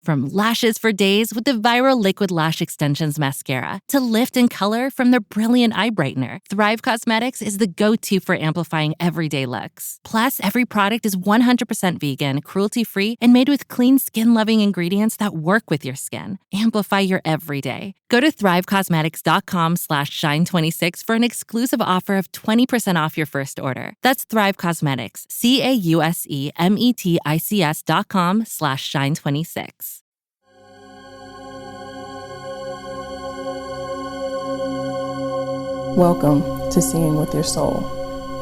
From lashes for days with the viral Liquid Lash Extensions Mascara to lift and color from their brilliant eye brightener, Thrive Cosmetics is the go-to for amplifying everyday looks. Plus, every product is 100% vegan, cruelty-free, and made with clean, skin-loving ingredients that work with your skin. Amplify your everyday. Go to thrivecosmetics.com/shine26 for an exclusive offer of 20% off your first order. That's Thrive Cosmetics, CAUSEMETICS.com/shine26. Welcome to Seeing with Your Soul,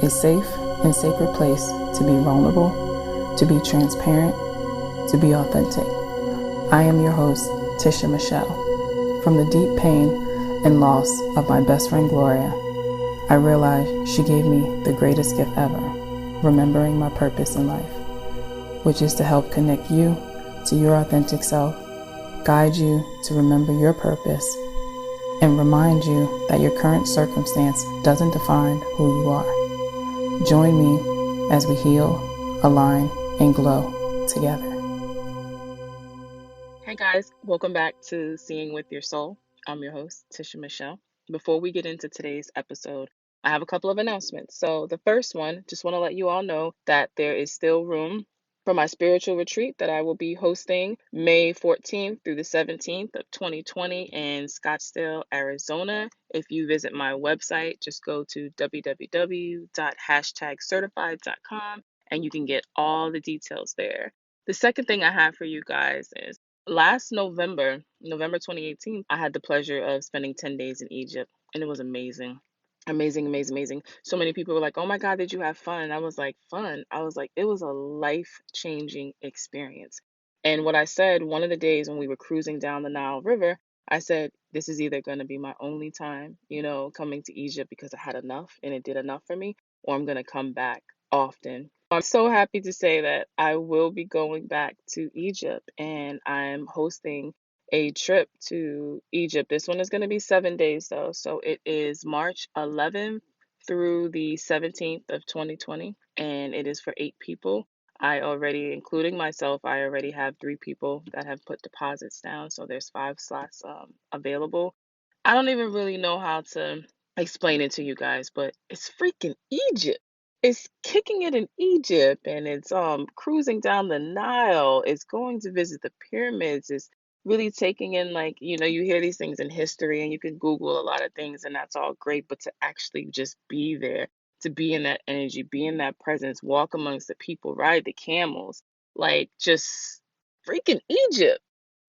a safe and sacred place to be vulnerable, to be transparent, to be authentic. I am your host, Tisha Michelle. From the deep pain and loss of my best friend Gloria, I realized she gave me the greatest gift ever, remembering my purpose in life, which is to help connect you to your authentic self, guide you to remember your purpose, and remind you that your current circumstance doesn't define who you are. Join me as we heal, align, and glow together. Hey guys, welcome back to Seeing with Your Soul. I'm your host, Tisha Michelle. Before we get into today's episode, I have a couple of announcements. So the first one, just want to let you all know that there is still room for my spiritual retreat that I will be hosting May 14th through the 17th of 2020 in Scottsdale, Arizona. If you visit my website, just go to www.hashtagcertified.com and you can get all the details there. The second thing I have for you guys is last November 2018, I had the pleasure of spending 10 days in Egypt and it was amazing. Amazing. So many people were like, oh my God, did you have fun? And I was like, fun. I was like, it was a life-changing experience. And what I said one of the days when we were cruising down the Nile River, I said, this is either going to be my only time, coming to Egypt because I had enough and it did enough for me, or I'm going to come back often. I'm so happy to say that I will be going back to Egypt and I'm hosting a trip to Egypt. This one is going to be 7 days though. So it is March 11th through the 17th of 2020 and it is for 8 people. Including myself, I already have 3 people that have put deposits down. So there's 5 slots available. I don't even really know how to explain it to you guys, but it's freaking Egypt. It's kicking it in Egypt and it's cruising down the Nile. It's going to visit the pyramids. It's really taking in you hear these things in history and you can Google a lot of things and that's all great, but to actually just be there, to be in that energy, be in that presence, walk amongst the people, ride the camels, like just freaking Egypt.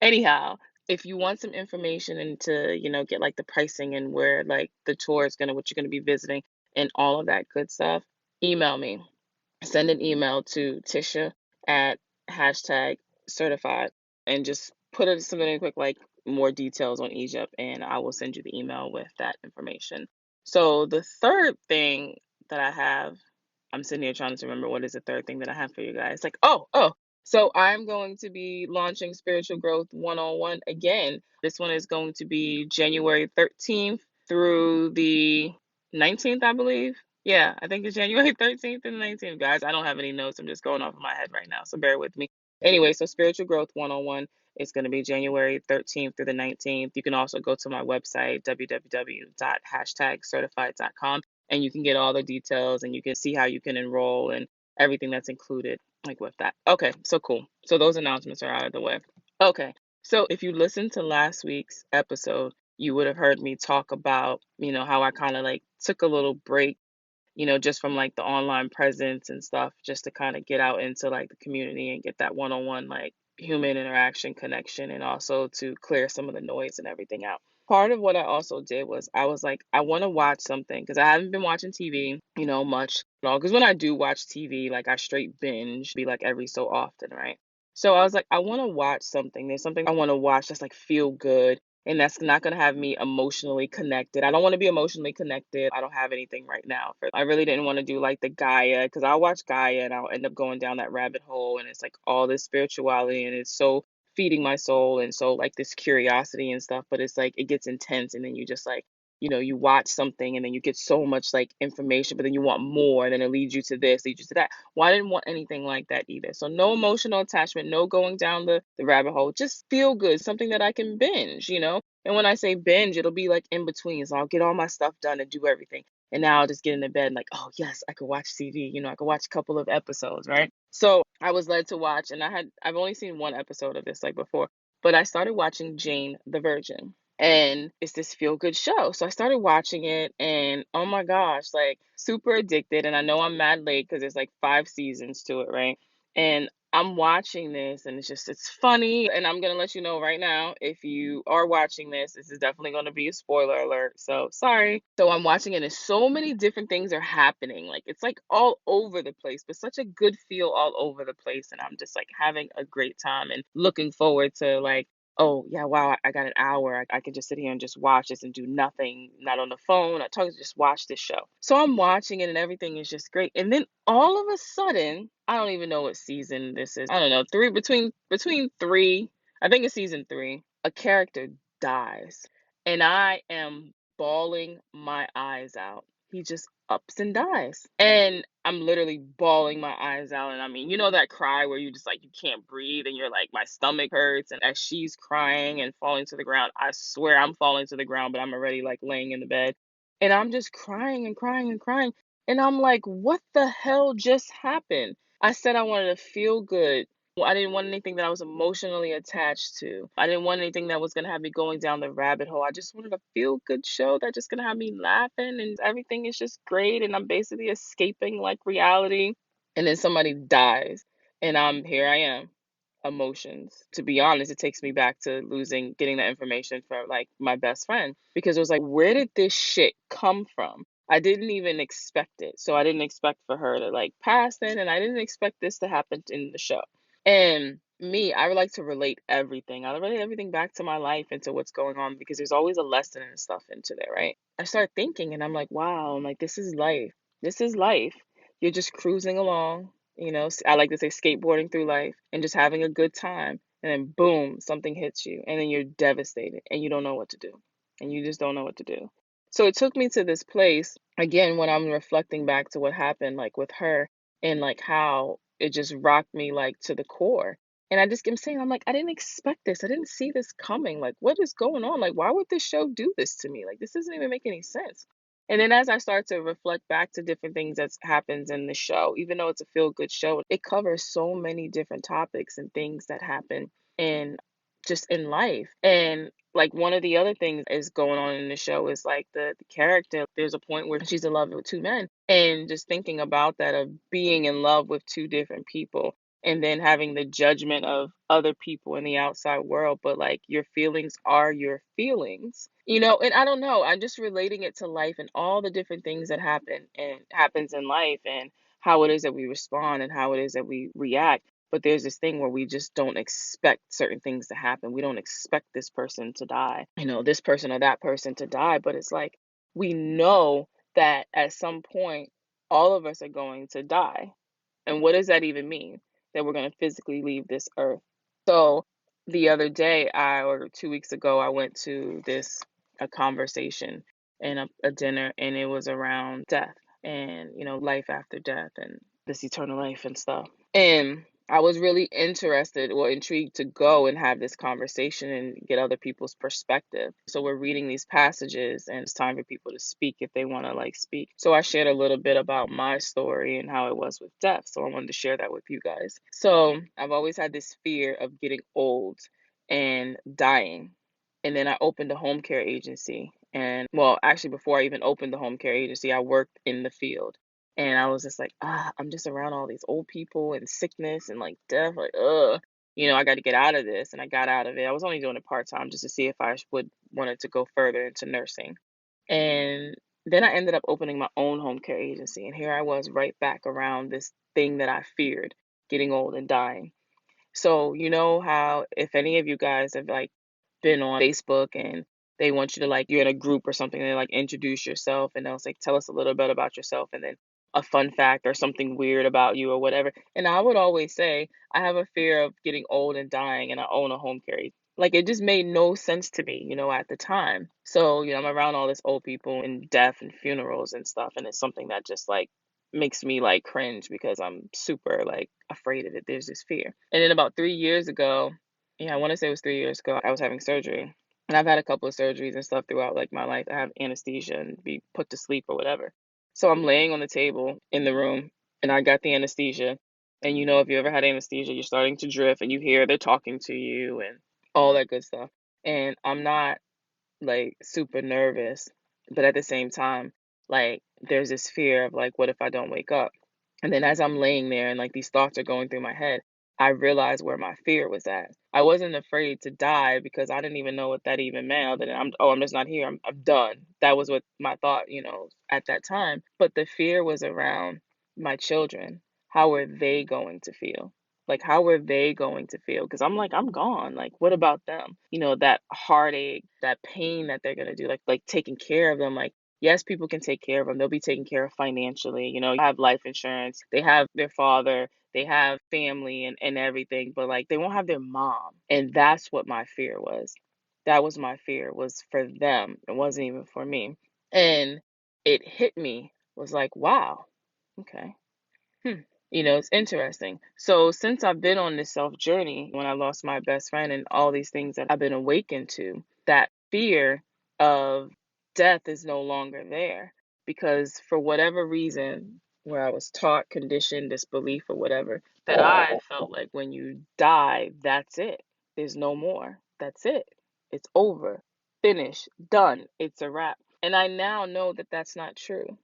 Anyhow, if you want some information and to, get like the pricing and where like the tour is what you're gonna be visiting and all of that good stuff, email me. Send an email to Tisha at hashtag certified and just put something in quick like more details on Egypt and I will send you the email with that information. So the third thing that I have, I'm sitting here trying to remember what is the third thing that I have for you guys. So I'm going to be launching Spiritual Growth One-on-One again. This one is going to be January 13th through the 19th, I believe. Yeah, I think it's January 13th and 19th, guys. I don't have any notes. I'm just going off of my head right now, so bear with me. Anyway, so Spiritual Growth One-on-One is going to be January 13th through the 19th. You can also go to my website, www.hashtagcertified.com, and you can get all the details and you can see how you can enroll and everything that's included like with that. Okay, so cool. So those announcements are out of the way. Okay, so if you listened to last week's episode, you would have heard me talk about, how I kind of like took a little break, just from like the online presence and stuff, just to kind of get out into like the community and get that one-on-one like human interaction connection and also to clear some of the noise and everything out. Part of what I also did was I was like, I want to watch something because I haven't been watching TV, much at all. Because when I do watch TV, like I straight binge, be like every so often, right? So I was like, I want to watch something. There's something I want to watch that's like feel good and that's not going to have me emotionally connected. I don't want to be emotionally connected. I don't have anything right now. I really didn't want to do like the Gaia because I'll watch Gaia and I'll end up going down that rabbit hole and it's like all this spirituality and it's so feeding my soul and so like this curiosity and stuff, but it's like it gets intense and then you just like you watch something and then you get so much like information, but then you want more, and then it leads you to this, leads you to that. Well, I didn't want anything like that either. So no emotional attachment, no going down the rabbit hole, just feel good, something that I can binge. And when I say binge, it'll be like in between. So I'll get all my stuff done and do everything. And now I'll just get into bed and like, oh yes, I could watch TV. I could watch a couple of episodes, right? So I was led to watch, and I've only seen one episode of this like before, but I started watching Jane the Virgin. And it's this feel good show. So I started watching it, and oh my gosh, like super addicted. And I know I'm mad late because there's like 5 seasons to it, right? And I'm watching this, and it's funny. And I'm gonna let you know right now, if you are watching this is definitely gonna be a spoiler alert. So sorry. So I'm watching it, and so many different things are happening. Like it's like all over the place, but such a good feel all over the place. And I'm just like having a great time and looking forward to like, oh yeah, wow, I got an hour. I can just sit here and just watch this and do nothing, not on the phone, not talking, just watch this show. So I'm watching it, and everything is just great. And then all of a sudden, I don't even know what season this is. I don't know, between three, I think it's season three, a character dies. And I am bawling my eyes out. He just ups and dies. And I'm literally bawling my eyes out. And I mean, that cry where you just like, you can't breathe and you're like, my stomach hurts. And as she's crying and falling to the ground, I swear I'm falling to the ground, but I'm already like laying in the bed. And I'm just crying and crying and crying. And I'm like, what the hell just happened? I said I wanted to feel good. I didn't want anything that I was emotionally attached to. I didn't want anything that was going to have me going down the rabbit hole. I just wanted a feel good show that's just going to have me laughing, and everything is just great. And I'm basically escaping like reality. And then somebody dies. And here I am, emotions. To be honest, it takes me back to getting the information from like my best friend, because it was like, where did this shit come from? I didn't even expect it. So I didn't expect for her to like pass then, and I didn't expect this to happen in the show. And me, I would like to relate everything. I relate everything back to my life and to what's going on, because there's always a lesson and stuff into there, right? I start thinking, and I'm like, wow, I'm like, this is life. This is life. You're just cruising along, I like to say skateboarding through life and just having a good time. And then boom, something hits you, and then you're devastated and you don't know what to do. And you just don't know what to do. So it took me to this place again when I'm reflecting back to what happened like with her, and like how it just rocked me like to the core. And I'm saying, I'm like, I didn't expect this. I didn't see this coming. Like, what is going on? Like, why would this show do this to me? Like, this doesn't even make any sense. And then as I start to reflect back to different things that happens in the show, even though it's a feel good show, it covers so many different topics and things that happen in just in life. And like one of the other things is going on in the show is like the character, there's a point where she's in love with two men, and just thinking about that, of being in love with two different people, and then having the judgment of other people in the outside world, but like your feelings are your feelings. And I don't know, I'm just relating it to life and all the different things that happens in life, and how it is that we respond and how it is that we react. But there's this thing where we just don't expect certain things to happen. We don't expect this person to die, this person or that person to die. But it's like, we know that at some point, all of us are going to die. And what does that even mean? That we're going to physically leave this earth. So the other day, or 2 weeks ago, I went to a conversation and a dinner, and it was around death and, life after death and this eternal life and stuff. And I was really interested or intrigued to go and have this conversation and get other people's perspective. So we're reading these passages, and it's time for people to speak if they want to like speak. So I shared a little bit about my story and how it was with death. So I wanted to share that with you guys. So I've always had this fear of getting old and dying. And then I opened a home care agency. And well, actually, before I even opened the home care agency, I worked in the field. And I was just like, I'm just around all these old people and sickness and like death, like, I got to get out of this. And I got out of it. I was only doing it part-time just to see if I would wanted to go further into nursing. And then I ended up opening my own home care agency. And here I was right back around this thing that I feared, getting old and dying. So, how if any of you guys have like been on Facebook and they want you to like, you're in a group or something, they like introduce yourself, and they'll say, tell us a little bit about yourself. And then a fun fact or something weird about you or whatever. And I would always say, I have a fear of getting old and dying, and I own a home care agency. Like, it just made no sense to me, at the time. So, I'm around all this old people and death and funerals and stuff, and it's something that just like makes me like cringe because I'm super like afraid of it. There's this fear. And then about 3 years ago, yeah, I want to say it was 3 years ago, I was having surgery. And I've had a couple of surgeries and stuff throughout like my life. I have anesthesia and be put to sleep or whatever. So I'm laying on the table in the room and I got the anesthesia. And if you ever had anesthesia, you're starting to drift and you hear they're talking to you and all that good stuff. And I'm not like super nervous, but at the same time, like there's this fear of like, what if I don't wake up? And then as I'm laying there and like these thoughts are going through my head, I realized where my fear was at. I wasn't afraid to die because I didn't even know what that even meant. That I'm just not here. I'm done. That was what my thought, at that time. But the fear was around my children. How are they going to feel? Like, how are they going to feel? Because I'm like, I'm gone. Like, what about them? That heartache, that pain that they're gonna do, like taking care of them. Like, yes, people can take care of them. They'll be taken care of financially. Have life insurance. They have their father. They have family and everything. But like, they won't have their mom. And that's what my fear was. That was my fear, was for them. It wasn't even for me. And it hit me, was like, wow, okay. It's interesting. So since I've been on this self journey, when I lost my best friend and all these things that I've been awakened to, that fear of death is no longer there. Because for whatever reason, where I was taught, conditioned, this belief or whatever, that I felt like when you die, that's it. There's no more. That's it. It's over. Finished. Done. It's a wrap. And I now know that that's not true.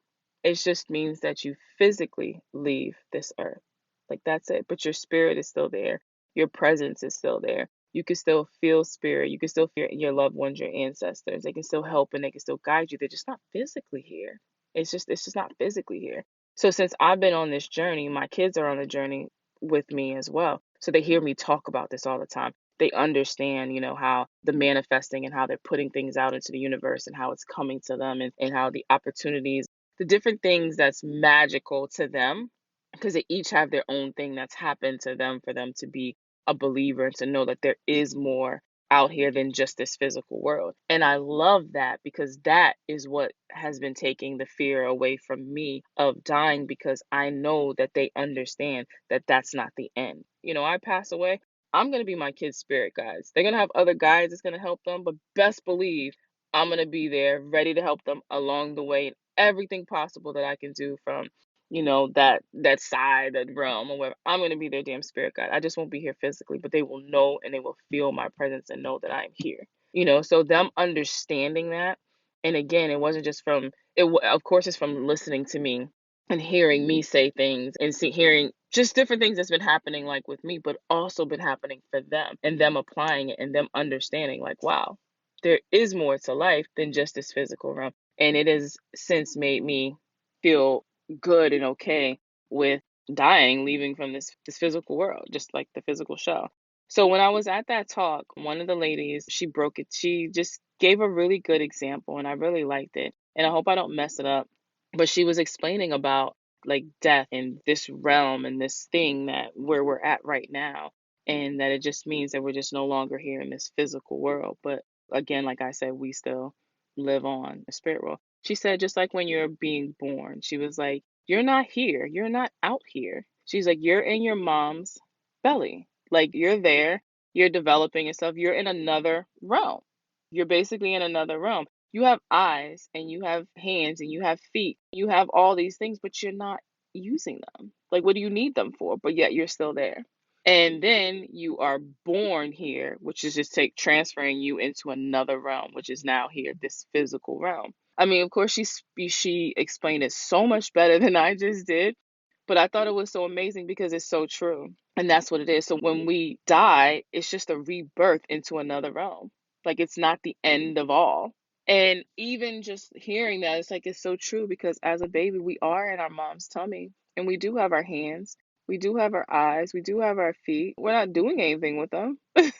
It just means that you physically leave this earth. Like, that's it. But your spirit is still there. Your presence is still there. You can still feel spirit. You can still feel your loved ones, your ancestors. They can still help and they can still guide you. They're just not physically here. It's just not physically here. So since I've been on this journey, my kids are on the journey with me as well. So they hear me talk about this all the time. They understand, how the manifesting and how they're putting things out into the universe and how it's coming to them and how the opportunities, the different things that's magical to them, because they each have their own thing that's happened to them for them to be a believer and to know that there is more out here than just this physical world. And I love that because that is what has been taking the fear away from me of dying, because I know that they understand that that's not the end. I pass away, I'm going to be my kids' spirit guides. They're going to have other guides that's going to help them, but best believe I'm going to be there ready to help them along the way, everything possible that I can do from, that side, that realm or whatever. I'm gonna be their damn spirit guide. I just won't be here physically, but they will know and they will feel my presence and know that I'm here. So them understanding that, and again, it wasn't just from of course it's from listening to me and hearing me say things and hearing just different things that's been happening like with me, but also been happening for them and them applying it and them understanding like, wow, there is more to life than just this physical realm. And it has since made me feel good and okay with dying, leaving from this physical world, just like the physical shell. So when I was at that talk, one of the ladies, she broke it. She just gave a really good example and I really liked it. And I hope I don't mess it up. But she was explaining about like death and this realm and this thing that where we're at right now. And that it just means that we're just no longer here in this physical world. But again, like I said, we still live on the spirit world. She said, just like when you're being born, she was like, you're not here. You're not out here. She's like, you're in your mom's belly. Like, you're there. You're developing yourself. You're in another realm. You're basically in another realm. You have eyes and you have hands and you have feet. You have all these things, but you're not using them. Like, what do you need them for? But yet you're still there. And then you are born here, which is just transferring you into another realm, which is now here, this physical realm. I mean, of course, she explained it so much better than I just did, but I thought it was so amazing because it's so true. And that's what it is. So when we die, it's just a rebirth into another realm. Like, it's not the end of all. And even just hearing that, it's like, it's so true because as a baby, we are in our mom's tummy and we do have our hands. We do have our eyes. We do have our feet. We're not doing anything with them, and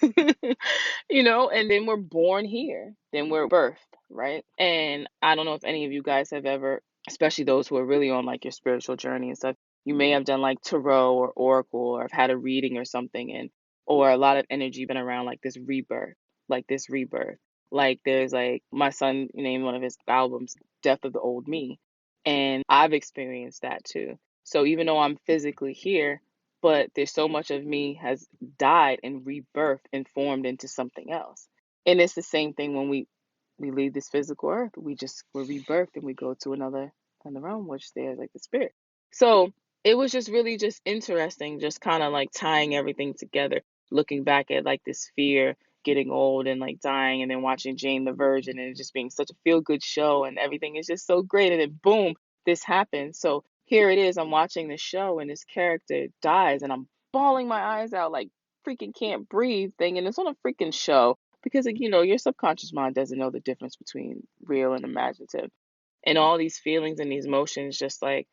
then we're born here. Then we're birthed, right? And I don't know if any of you guys have ever especially those who are really on like your spiritual journey and stuff, you may have done like tarot or oracle or have had a reading or something, and or a lot of energy been around like this rebirth, like this rebirth. Like there's like my son named one of his albums Death of the Old Me, and I've experienced that too. So even though I'm physically here, but there's so much of me has died and rebirthed and formed into something else. And it's the same thing when we leave this physical earth. We're rebirthed and we go to another realm, which there's like the spirit. So it was just really just interesting, just kind of like tying everything together, looking back at like this fear, getting old and like dying, and then watching Jane the Virgin and it just being such a feel good show and everything is just so great. And then boom, this happens. So here it is, I'm watching the show and this character dies and I'm bawling my eyes out like freaking can't breathe thing. And it's on a freaking show because your subconscious mind doesn't know the difference between real and imaginative, and all these feelings and these emotions just like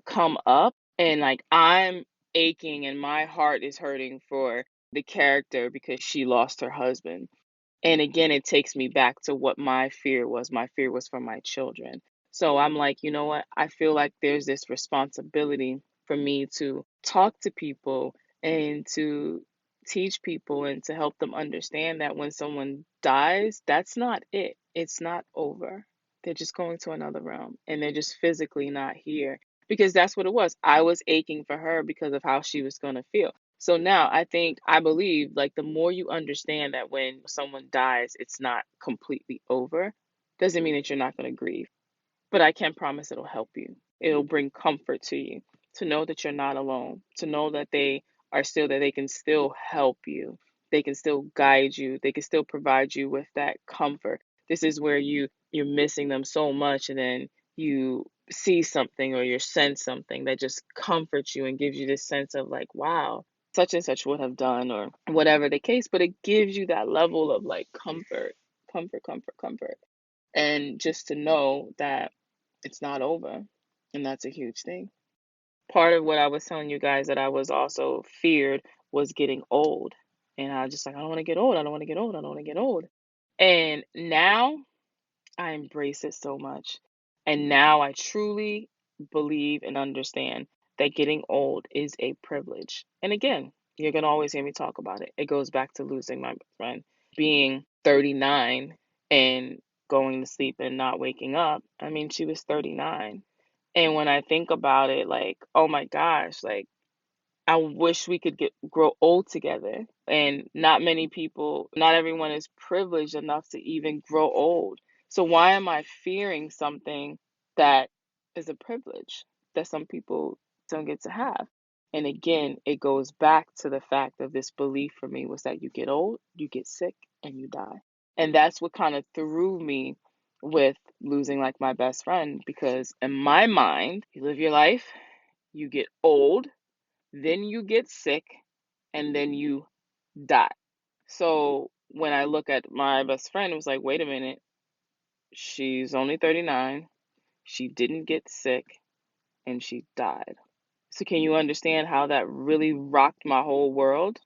come up, and like I'm aching and my heart is hurting for the character because she lost her husband. And again, it takes me back to what my fear was. My fear was for my children. So I'm like, you know what? I feel like there's this responsibility for me to talk to people and to teach people and to help them understand that when someone dies, that's not it. It's not over. They're just going to another realm and they're just physically not here, because that's what it was. I was aching for her because of how she was going to feel. So now I believe like the more you understand that when someone dies, it's not completely over, doesn't mean that you're not going to grieve. But I can promise it'll help you. It'll bring comfort to you to know that you're not alone, to know that that they can still help you. They can still guide you. They can still provide you with that comfort. This is where you're missing them so much, and then you see something or you sense something that just comforts you and gives you this sense of like, wow, such and such would have done, or whatever the case, but it gives you that level of like comfort. And just to know that it's not over. And that's a huge thing. Part of what I was telling you guys that I was also feared was getting old. And I was just like, I don't want to get old. I don't want to get old. I don't want to get old. And now I embrace it so much. And now I truly believe and understand that getting old is a privilege. And again, you're going to always hear me talk about it. It goes back to losing my friend, being 39 and going to sleep and not waking up. I mean, she was 39. And when I think about it, like, oh my gosh, like, I wish we could grow old together. And not many people, not everyone is privileged enough to even grow old. So why am I fearing something that is a privilege that some people don't get to have? And again, it goes back to the fact of this belief for me was that you get old, you get sick, and you die. And that's what kind of threw me with losing like my best friend, because in my mind, you live your life, you get old, then you get sick, and then you die. So when I look at my best friend, it was like, wait a minute, she's only 39, she didn't get sick, and she died. So can you understand how that really rocked my whole world?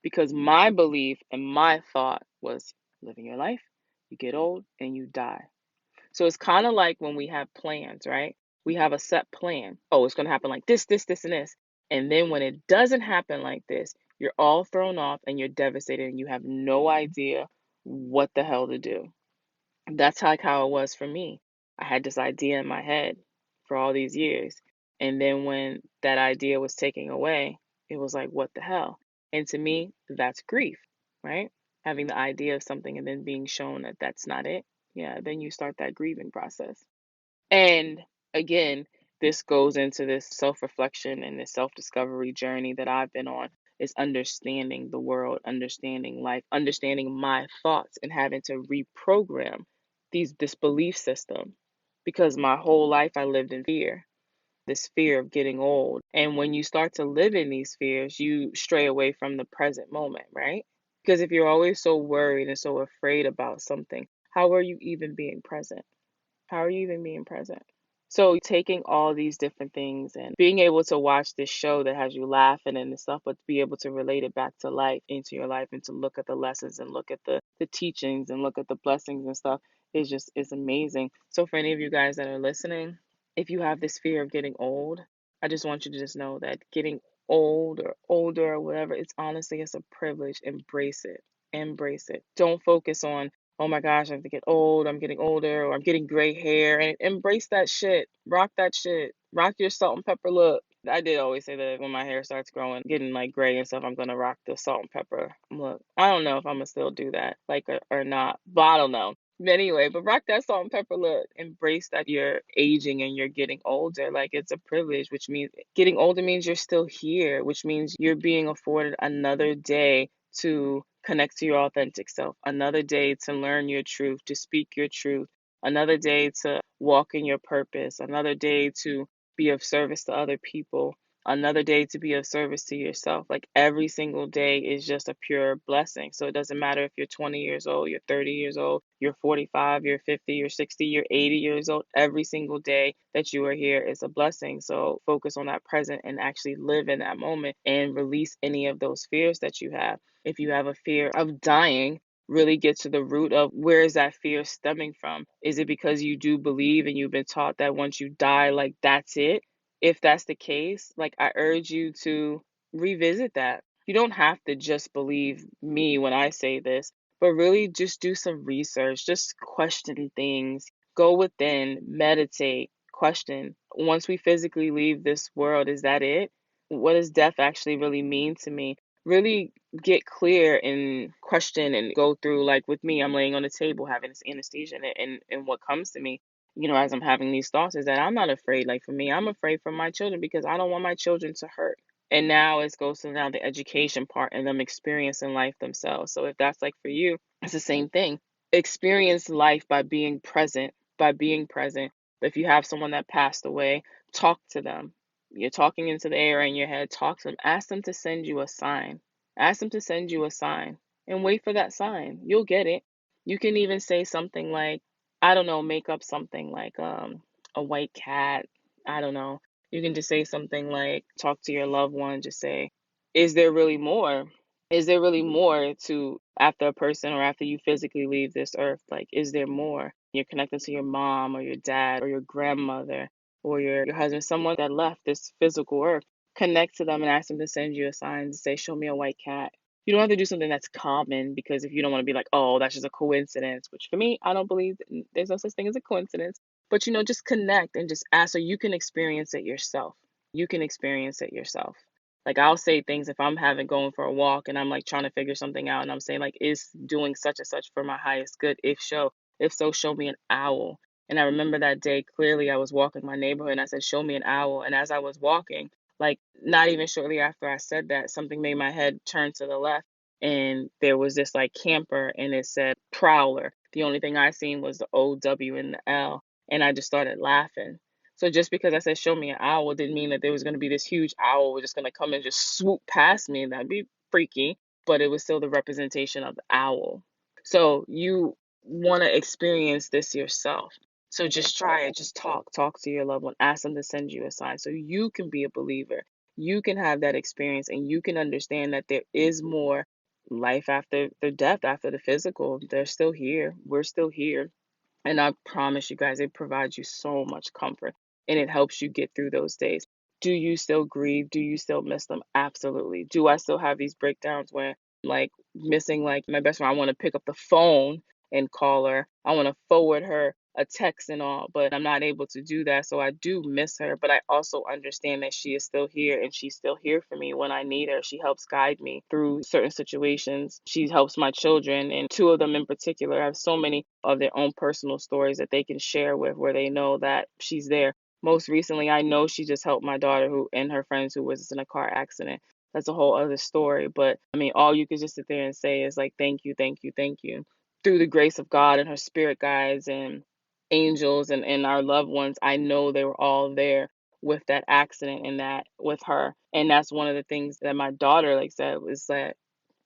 Because my belief and my thought was living your life, you get old, and you die. So it's kind of like when we have plans, right? We have a set plan. Oh, it's going to happen like this, and this. And then when it doesn't happen like this, you're all thrown off and you're devastated and you have no idea what the hell to do. That's like how it was for me. I had this idea in my head for all these years. And then when that idea was taken away, it was like, what the hell? And to me, that's grief, right? Having the idea of something and then being shown that that's not it. Yeah, then you start that grieving process. And again, this goes into this self reflection and this self discovery journey that I've been on, is understanding the world, understanding life, understanding my thoughts, and having to reprogram this belief system. Because my whole life I lived in fear, this fear of getting old. And when you start to live in these fears, you stray away from the present moment, right? Because if you're always so worried and so afraid about something, how are you even being present? How are you even being present? So taking all these different things and being able to watch this show that has you laughing and stuff, but be able to relate it back to life, into your life, and to look at the lessons and look at the teachings and look at the blessings and stuff is amazing. So for any of you guys that are listening, if you have this fear of getting old, I just want you to just know that getting old or older or whatever, it's a privilege. Embrace it. Embrace it. Don't focus on, oh my gosh, I have to get old, I'm getting older, or I'm getting gray hair. And embrace that shit. Rock that shit. Rock your salt and pepper look. I did always say that when my hair starts growing, getting like gray and stuff, I'm gonna rock the salt and pepper look. I don't know if I'm gonna still do that, like or not, but I don't know. But anyway, but rock that salt and pepper look. Embrace that you're aging and you're getting older. Like it's a privilege, which means getting older means you're still here, which means you're being afforded another day to connect to your authentic self, another day to learn your truth, to speak your truth, another day to walk in your purpose, another day to be of service to other people, another day to be of service to yourself. Like every single day is just a pure blessing. So it doesn't matter if you're 20 years old, you're 30 years old, you're 45, you're 50, you're 60, you're 80 years old. Every single day that you are here is a blessing. So focus on that present and actually live in that moment and release any of those fears that you have. If you have a fear of dying, really get to the root of where is that fear stemming from. Is it because you do believe and you've been taught that once you die, like that's it? If that's the case, like I urge you to revisit that. You don't have to just believe me when I say this, but really just do some research, just question things, go within, meditate, question. Once we physically leave this world, is that it? What does death actually really mean to me? Really get clear and question and go through. Like with me, I'm laying on the table having this anesthesia, and what comes to me, as I'm having these thoughts, is that I'm not afraid. Like for me, I'm afraid for my children because I don't want my children to hurt. And now it goes to now the education part and them experiencing life themselves. So if that's like for you, it's the same thing. Experience life by being present, by being present. If you have someone that passed away, talk to them. You're talking into the air in your head, talk to them. Ask them to send you a sign. Ask them to send you a sign and wait for that sign. You'll get it. You can even say something like, I don't know, make up something like a white cat. I don't know. You can just say something like, talk to your loved one, just say, is there really more? Is there really more to after a person or after you physically leave this earth? Like, is there more? You're connected to your mom or your dad or your grandmother or your husband, someone that left this physical earth. Connect to them and ask them to send you a sign to say, show me a white cat. You don't have to do something that's common, because if you don't want to be like, oh, that's just a coincidence, which for me, I don't believe there's no such thing as a coincidence. But just connect and just ask so you can experience it yourself. You can experience it yourself. Like I'll say things if I'm having going for a walk and I'm like trying to figure something out and I'm saying like, is doing such and such for my highest good? If so, show me an owl. And I remember that day clearly. I was walking my neighborhood and I said, show me an owl. And as I was walking, like not even shortly after I said that, something made my head turn to the left. And there was this like camper and it said prowler. The only thing I seen was the OW and the L. And I just started laughing. So just because I said show me an owl didn't mean that there was going to be this huge owl was just going to come and just swoop past me. That'd be freaky. But it was still the representation of the owl. So you want to experience this yourself. So just try it. Just talk to your loved one. Ask them to send you a sign so you can be a believer. You can have that experience and you can understand that there is more life after the death, after the physical. They're still here. We're still here. And I promise you guys, it provides you so much comfort and it helps you get through those days. Do you still grieve? Do you still miss them? Absolutely. Do I still have these breakdowns where like missing like my best friend? I want to pick up the phone and call her. I want to forward her a text and all, but I'm not able to do that. So I do miss her, but I also understand that she is still here and she's still here for me when I need her. She helps guide me through certain situations. She helps my children, and two of them in particular have so many of their own personal stories that they can share with where they know that she's there. Most recently, I know she just helped my daughter who and her friends who was in a car accident. That's a whole other story. But I mean, all you could just sit there and say is like, thank you, thank you, thank you. Through the grace of God and her spirit guides and angels and our loved ones, I know they were all there with that accident and that with her. And that's one of the things that my daughter like said was that,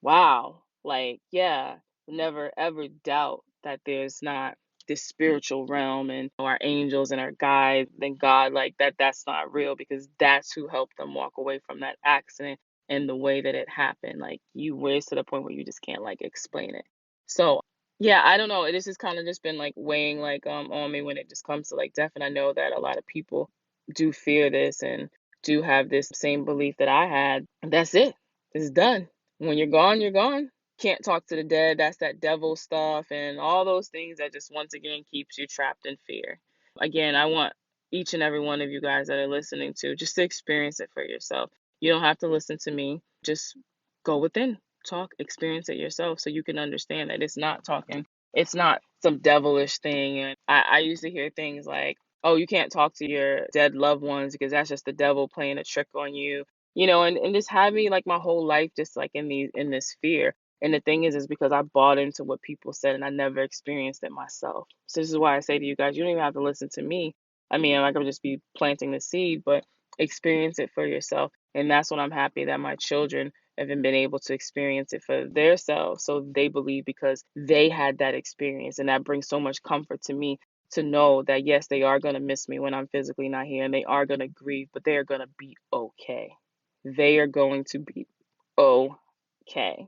wow, like, yeah, never ever doubt that there's not this spiritual realm and our angels and our guides and God, like that's not real, because that's who helped them walk away from that accident and the way that it happened. Like you raised to the point where you just can't like explain it. So Yeah, I don't know. This has kind of just been like weighing like on me when it just comes to like death. And I know that a lot of people do fear this and do have this same belief that I had. That's it. It's done. When you're gone, you're gone. Can't talk to the dead. That's that devil stuff and all those things that just once again keeps you trapped in fear. Again, I want each and every one of you guys that are listening to just to experience it for yourself. You don't have to listen to me. Just go within, talk, experience it yourself so you can understand that it's not talking, it's not some devilish thing. And I used to hear things like, oh, you can't talk to your dead loved ones because that's just the devil playing a trick on you, and just had me like my whole life just like in this fear. And the thing is because I bought into what people said and I never experienced it myself. So this is why I say to you guys, you don't even have to listen to me. I mean, I could just be planting the seed, but experience it for yourself. And that's what I'm happy that my children haven't been able to experience it for themselves. So they believe because they had that experience. And that brings so much comfort to me to know that, yes, they are going to miss me when I'm physically not here and they are going to grieve, but they are going to be okay. They are going to be okay.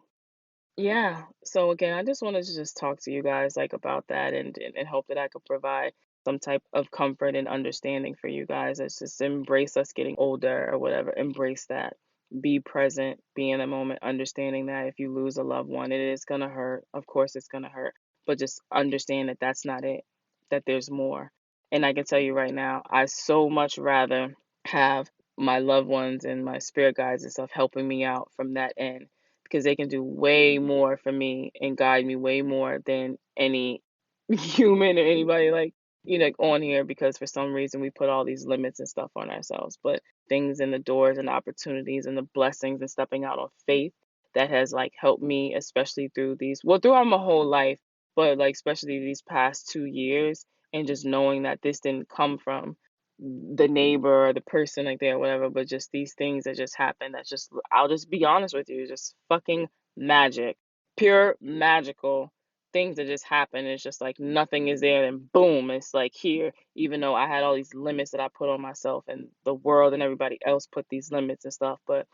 Yeah. So again, I just wanted to just talk to you guys like about that and hope that I could provide some type of comfort and understanding for you guys. It's just embrace us getting older or whatever. Embrace that. Be present, be in the moment, understanding that if you lose a loved one, it is gonna hurt. Of course it's gonna hurt. But just understand that that's not it, that there's more. And I can tell you right now, I so much rather have my loved ones and my spirit guides and stuff helping me out from that end because they can do way more for me and guide me way more than any human or anybody like like on here because for some reason we put all these limits and stuff on ourselves. But things and the doors and opportunities and the blessings and stepping out on faith that has like helped me, especially throughout my whole life, but like especially these past 2 years, and just knowing that this didn't come from the neighbor or the person like there or whatever, but just these things that just happen. That's just, I'll just be honest with you, just fucking magic, pure magical things that just happen. It's just like nothing is there and boom, it's like here, even though I had all these limits that I put on myself and the world and everybody else put these limits and stuff. But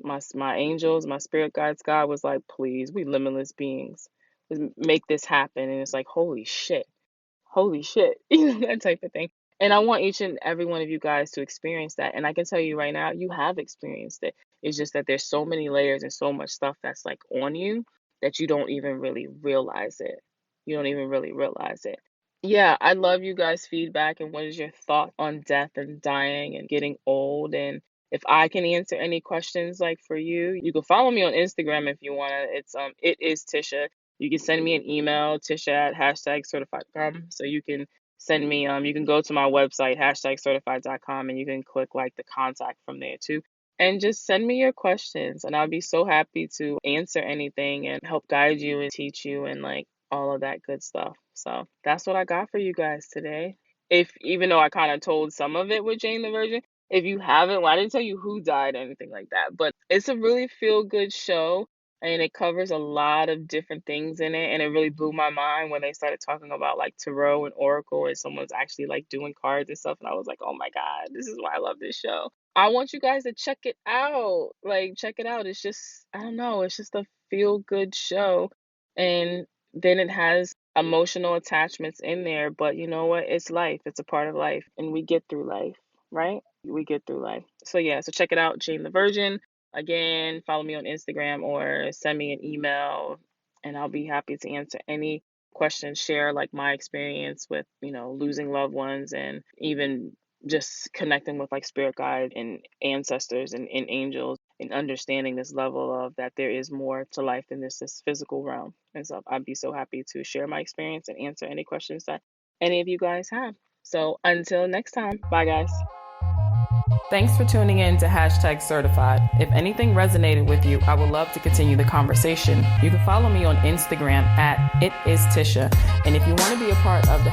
my angels, my spirit guides, God was like, please, we limitless beings. Let's make this happen. And it's like, holy shit, that type of thing. And I want each and every one of you guys to experience that. And I can tell you right now, you have experienced it. It's just that there's so many layers and so much stuff that's like on you that you don't even really realize it. You don't even really realize it. Yeah, I love you guys' feedback and what is your thought on death and dying and getting old. And if I can answer any questions like for you, you can follow me on Instagram if you wanna. It is Tisha. You can send me an email, Tisha at #certified.com. So you can send me you can go to my website, #certified.com, and you can click like the contact from there too. And just send me your questions and I'll be so happy to answer anything and help guide you and teach you and like all of that good stuff. So that's what I got for you guys today. If even though I kind of told some of it with Jane the Virgin, if you haven't, well, I didn't tell you who died or anything like that, but it's a really feel good show and it covers a lot of different things in it. And it really blew my mind when they started talking about like tarot and oracle and someone's actually like doing cards and stuff. And I was like, oh my God, this is why I love this show. I want you guys to check it out. Like, check it out. It's just, I don't know, it's just a feel good show. And then it has emotional attachments in there. But you know what? It's life, it's a part of life. And we get through life, right? We get through life. So, yeah, so check it out, Jane the Virgin. Again, follow me on Instagram or send me an email, and I'll be happy to answer any questions, share like my experience with, losing loved ones and even just connecting with like spirit guide and ancestors and angels and understanding this level of that there is more to life than this physical realm. And so I'd be so happy to share my experience and answer any questions that any of you guys have. So until next time, bye guys. Thanks for tuning in to #certified. If anything resonated with you, I would love to continue the conversation. You can follow me on Instagram at @itistisha. And if you want to be a part of the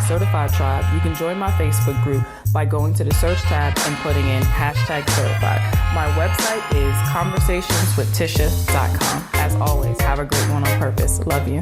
#certified tribe, you can join my Facebook group by going to the search tab and putting in #certified. My website is conversationswithtisha.com. As always, have a great one on purpose. Love you.